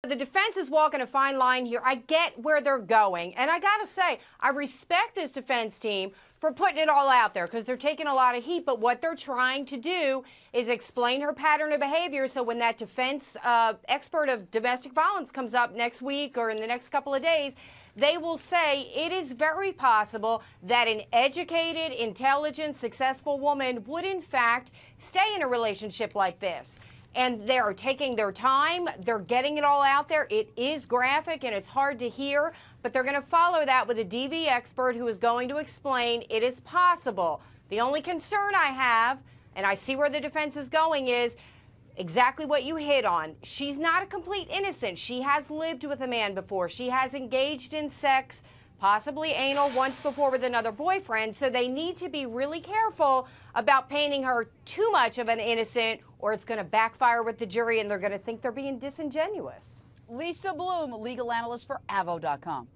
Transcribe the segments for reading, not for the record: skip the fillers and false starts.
The defense is walking a fine line here. I get where they're going. And I got to say, I respect this defense team for putting it all out there because they're taking a lot of heat. But what they're trying to do is explain her pattern of behavior. So when that defense expert of domestic violence comes up next week or in the next couple of days, they will say it is very possible that an educated, intelligent, successful woman would, in fact, stay in a relationship like this. And they're taking their time. They're getting it all out there. It is graphic and it's hard to hear, but they're going to follow that with a DV expert who is going to explain it is possible. The only concern I have, and I see where the defense is going, is exactly what you hit on. She's not a complete innocent. She has lived with a man before. She has engaged in sex, possibly anal, once before with another boyfriend. So they need to be really careful about painting her too much of an innocent, or it's going to backfire with the jury and they're going to think they're being disingenuous. Lisa Bloom, legal analyst for Avo.com.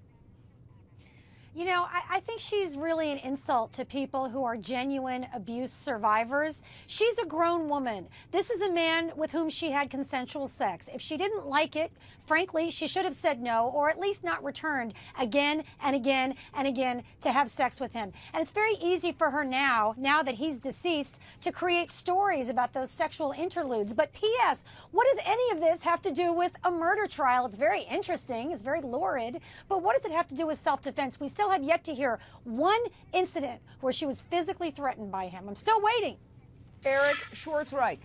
You know, I think she's really an insult to people who are genuine abuse survivors. She's a grown woman. This is a man with whom she had consensual sex. If she didn't like it, frankly, she should have said no, or at least not returned again and again and again to have sex with him. And it's very easy for her now that he's deceased, to create stories about those sexual interludes. But P.S., what does any of this have to do with a murder trial? It's very interesting. It's very lurid. But what does it have to do with self-defense? We still have yet to hear one incident where she was physically threatened by him. I'm still waiting. Eric Schwartzreich.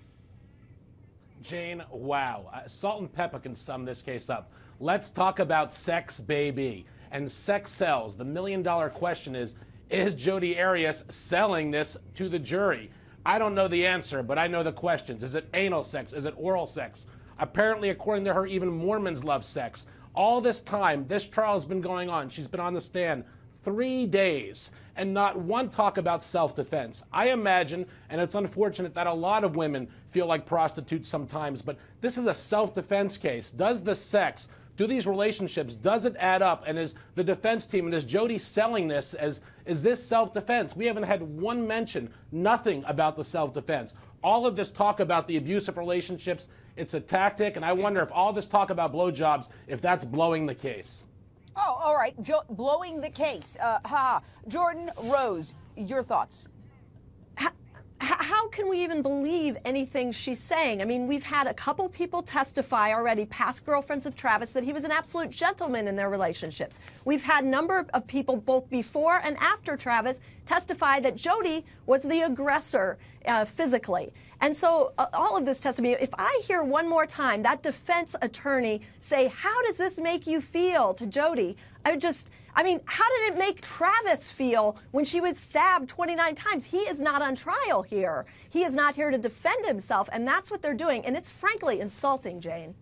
Jane, wow. Salt and pepper can sum this case up. Let's talk about sex, baby. And sex sells. The million-dollar question is Jodi Arias selling this to the jury? I don't know the answer, but I know the questions. Is it anal sex? Is it oral sex? Apparently, according to her, even Mormons love sex. All this time, this trial has been going on. She's been on the stand 3 days, and not one talk about self-defense. I imagine, and it's unfortunate that a lot of women feel like prostitutes sometimes, but this is a self-defense case. Does the sex, do these relationships, does it add up? And is the defense team, and is Jodi selling this as, is this self-defense? We haven't had one mention, nothing about the self-defense. All of this talk about the abusive relationships, it's a tactic, and I wonder if all this talk about blowjobs, if that's blowing the case. Oh, all right. Blowing the case. Jordan Rose, your thoughts? How can we even believe anything she's saying? I mean, we've had a couple people testify already, past girlfriends of Travis, that he was an absolute gentleman in their relationships. We've had a number of people, both before and after Travis, testify that Jodi was the aggressor physically. And so all of this testimony, if I hear one more time that defense attorney say, how does this make you feel to Jodi? I mean, how did it make Travis feel when she was stabbed 29 times? He is not on trial here. He is not here to defend himself, and that's what they're doing. And it's frankly insulting, Jane.